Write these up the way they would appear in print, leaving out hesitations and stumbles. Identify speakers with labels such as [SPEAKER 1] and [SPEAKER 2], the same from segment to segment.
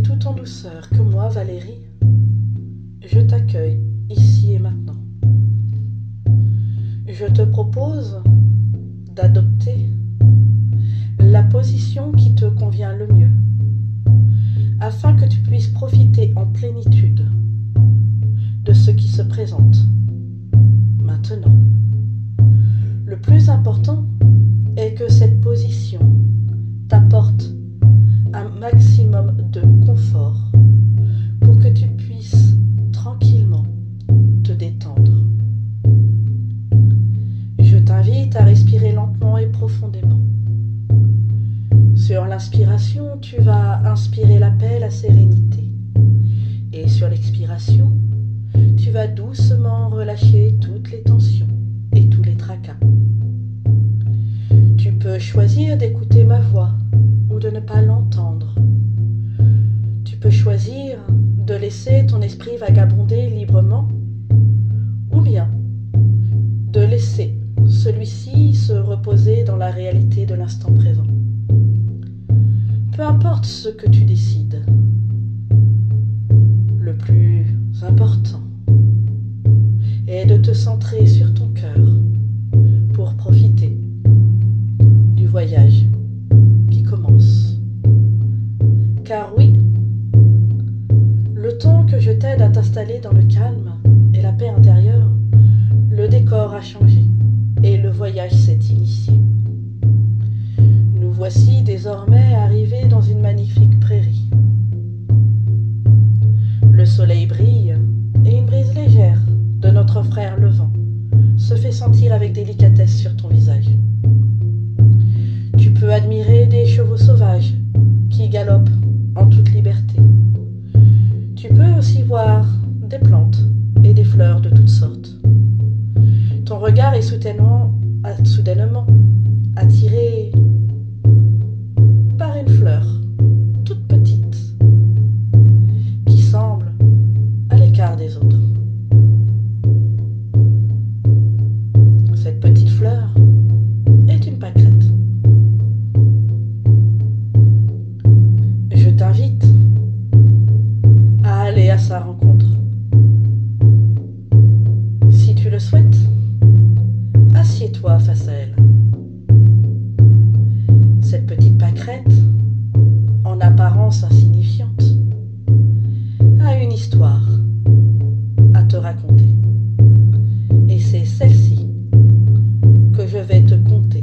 [SPEAKER 1] tout en douceur que moi, Valérie, je t'accueille ici et maintenant. Je te propose d'adopter la position qui te convient le mieux, afin que tu puisses profiter en plénitude de ce qui se présente maintenant. Le plus important est que cette position t'apporte un maximum de confort pour que tu puisses tranquillement te détendre. Je t'invite à respirer lentement et profondément. Sur l'inspiration, tu vas inspirer la paix, la sérénité. Et sur l'expiration, tu vas doucement relâcher toutes les tensions et tous les tracas. Tu peux choisir d'écouter ma voix ou de ne pas l'entendre. Tu peux choisir de laisser ton esprit vagabonder librement ou bien de laisser celui-ci se reposer dans la réalité de l'instant présent. Peu importe ce que tu décides, le plus important est de te centrer sur ton cœur pour profiter du voyage qui commence. Car oui, le temps que je t'aide à t'installer dans le calme et la paix intérieure, le décor a changé et le voyage s'est initié. Nous voici désormais arrivés dans une magnifique prairie. Le soleil brille et une brise légère de notre frère le vent se fait sentir avec délicatesse sur ton visage. Tu peux admirer des chevaux sauvages qui galopent en toute liberté. Tu peux aussi voir des plantes et des fleurs de toutes sortes. Ton regard est soudainement attiré par une fleur toute petite qui semble à l'écart des autres. Cette petite fleur est une pâquerette. Je t'invite à aller à sa rencontre. Si tu le souhaites, assieds-toi face à elle. Cette petite pâquerette, en apparence insignifiante, a une histoire à te raconter. Et c'est celle-ci que je vais te conter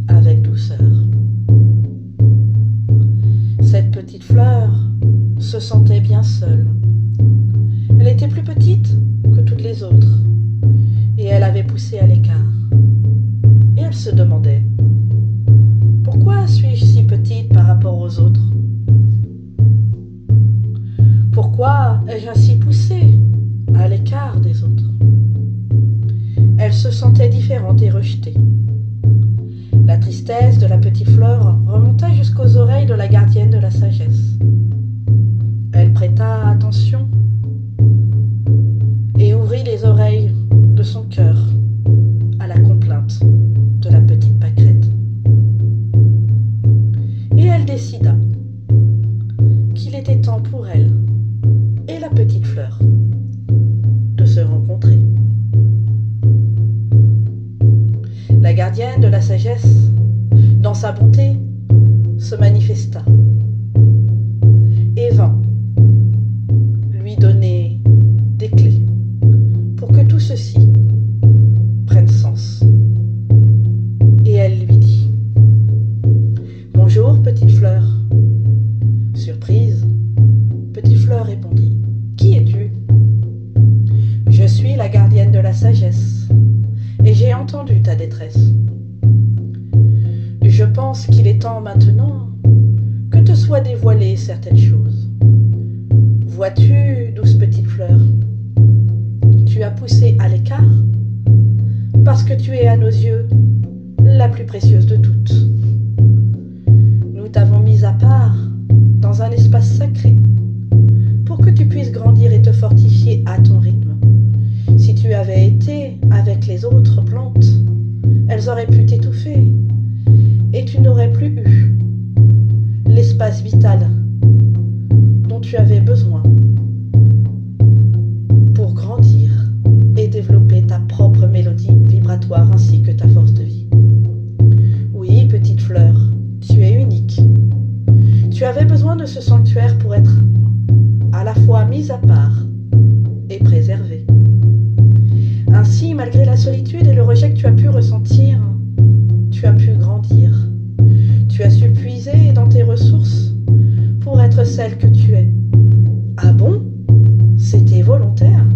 [SPEAKER 1] avec douceur. Cette petite fleur se sentait bien seule. Elle était plus petite que toutes les autres et elle avait poussé à l'écart. Et elle se demandait: pourquoi suis-je si petite par rapport aux autres? Pourquoi ai-je ainsi poussé à l'écart des autres? Elle se sentait différente et rejetée. La tristesse de la petite fleur remonta jusqu'aux oreilles de la gardienne de la sagesse. Elle prêta attention et ouvrit les oreilles de son cœur à la complainte de la petite pâquerette. Et elle décida qu'il était temps pour elle et la petite fleur de se rencontrer. La gardienne de la sagesse, dans sa bonté, se manifesta et vint lui donner des clés pour que tout ceci prenne sens. Et elle lui dit: bonjour, petite fleur. Surprise, petite fleur répondit: qui es-tu? Je suis la gardienne de la sagesse et j'ai entendu ta détresse. Je pense qu'il est temps maintenant que te soient dévoilées certaines choses. Vois-tu, douce petite fleur, tu as poussé à l'écart parce que tu es à nos yeux la plus précieuse de toutes. Nous t'avons mise à part dans un espace sacré pour que tu puisses grandir et te fortifier à ton rythme. Si tu avais été avec les autres plantes, elles auraient pu t'étouffer et tu n'aurais plus eu l'espace vital tu as pu grandir. Tu as su puiser dans tes ressources pour être celle que tu es. Ah bon? C'était volontaire?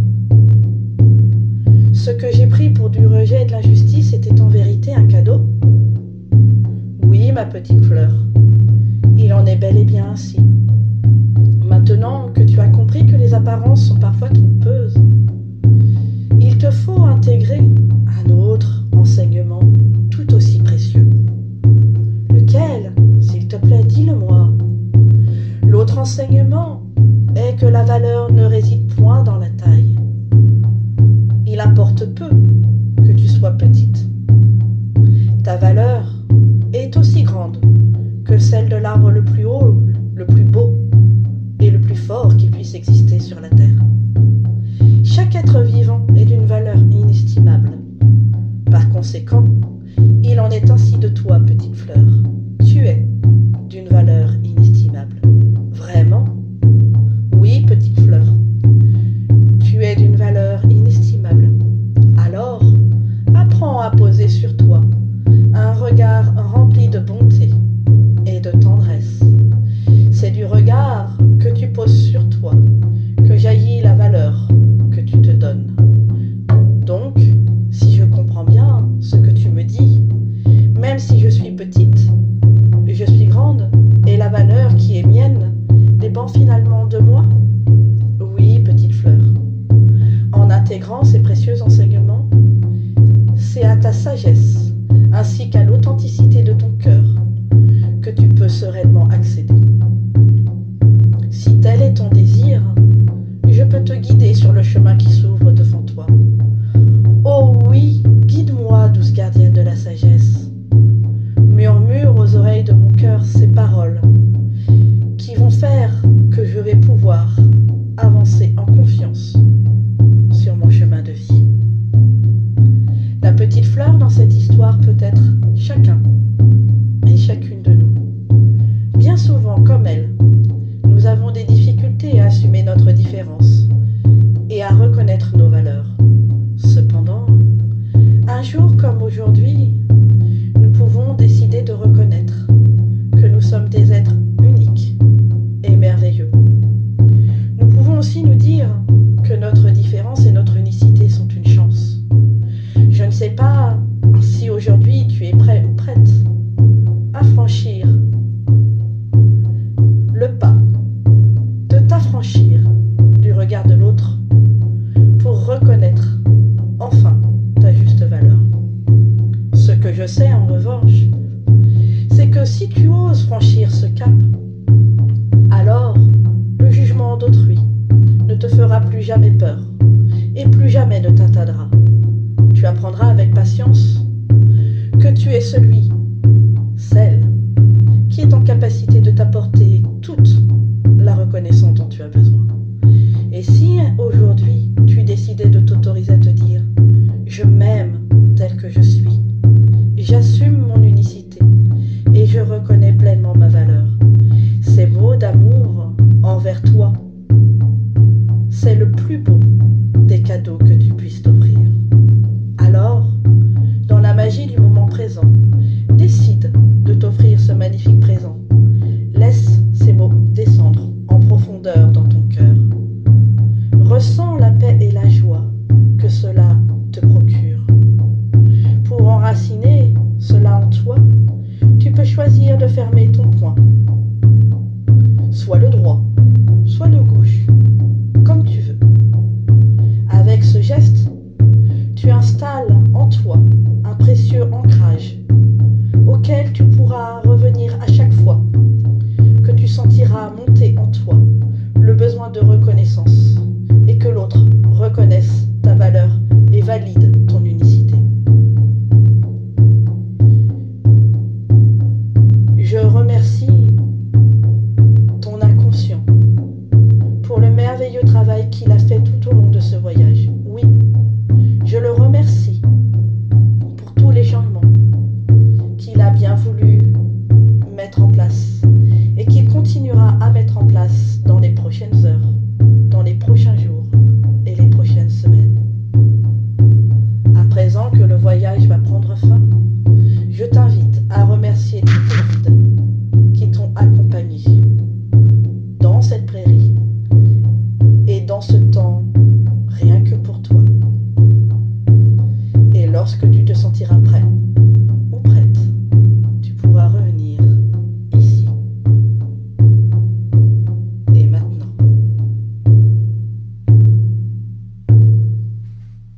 [SPEAKER 1] Ce que j'ai pris pour du rejet et de l'injustice était en vérité un cadeau? Oui, ma petite fleur, il en est bel et bien ainsi. Maintenant que tu as compris que les apparences sont parfois trompeuses, il te faut intégrer un autre enseignement tout aussi précieux. Lequel, s'il te plaît, dis-le-moi. L'autre enseignement est que la valeur ne réside point dans la taille. Il importe peu que tu sois petite. Ta valeur est aussi grande que celle de l'arbre le plus haut, le plus beau et le plus fort qui puisse exister sur la terre. Chaque être vivant est d'une valeur inestimable. Par conséquent, il en est ainsi de toi, petite fleur. Tu es d'une valeur inestimable. Vraiment? Oui, petite fleur. Tu es d'une valeur inestimable. Alors, apprends à poser sur toi un regard rempli de bonté et de tendresse. C'est du regard que tu poses sur toi que jaillit la valeur que tu te donnes. Donc, si je comprends bien ce que tu me dis, même si je suis petite, je suis grande et la valeur qui est mienne dépend finalement de moi? Oui, petite fleur. En intégrant ces précieux enseignements, c'est à ta sagesse ainsi qu'à l'authenticité de ton cœur que tu peux sereinement accéder. Si tel est ton désir, je peux te guider sur le chemin qui s'ouvre devant toi. Oh oui, guide-moi, douce gardienne de la sagesse. Murmure aux oreilles de mon cœur ces paroles qui vont faire que je vais pouvoir avancer en confiance sur mon chemin de vie. La petite fleur dans cette histoire peut être chacun et chacune de nous. Bien souvent, comme elle, nous avons des difficultés à assumer notre différence et à reconnaître nos valeurs. Cependant, un jour comme aujourd'hui, nous pouvons décider de reconnaître que nous sommes des êtres uniques et merveilleux. Nous pouvons aussi nous dire que notre différence et notre unicité sont une chance. Je ne sais pas si aujourd'hui tu es prêt ou prête à franchir le pas, de t'affranchir du regard de l'autre pour reconnaître enfin ta juste valeur. Ce que je sais en revanche, c'est que si tu oses franchir ce cap, alors le jugement d'autrui ne te fera plus jamais peur et plus jamais ne t'atteindra. Tu apprendras avec patience que tu es celui, celle, qui est en capacité de t'apporter toute la reconnaissance dont tu as besoin. Et si aujourd'hui tu décidais de t'autoriser à te dire « Je m'aime tel que je suis, j'assume mon unicité et je reconnais pleinement ma valeur », ces mots d'amour envers toi, c'est le plus beau des cadeaux que tu puisses t'offrir. Alors, dans la magie du moment présent, décide de t'offrir ce magnifique présent. Laisse ces mots descendre en profondeur dans ton cœur. Ressens la paix et la joie que cela te procure. Pour enraciner cela en toi, tu peux choisir de fermer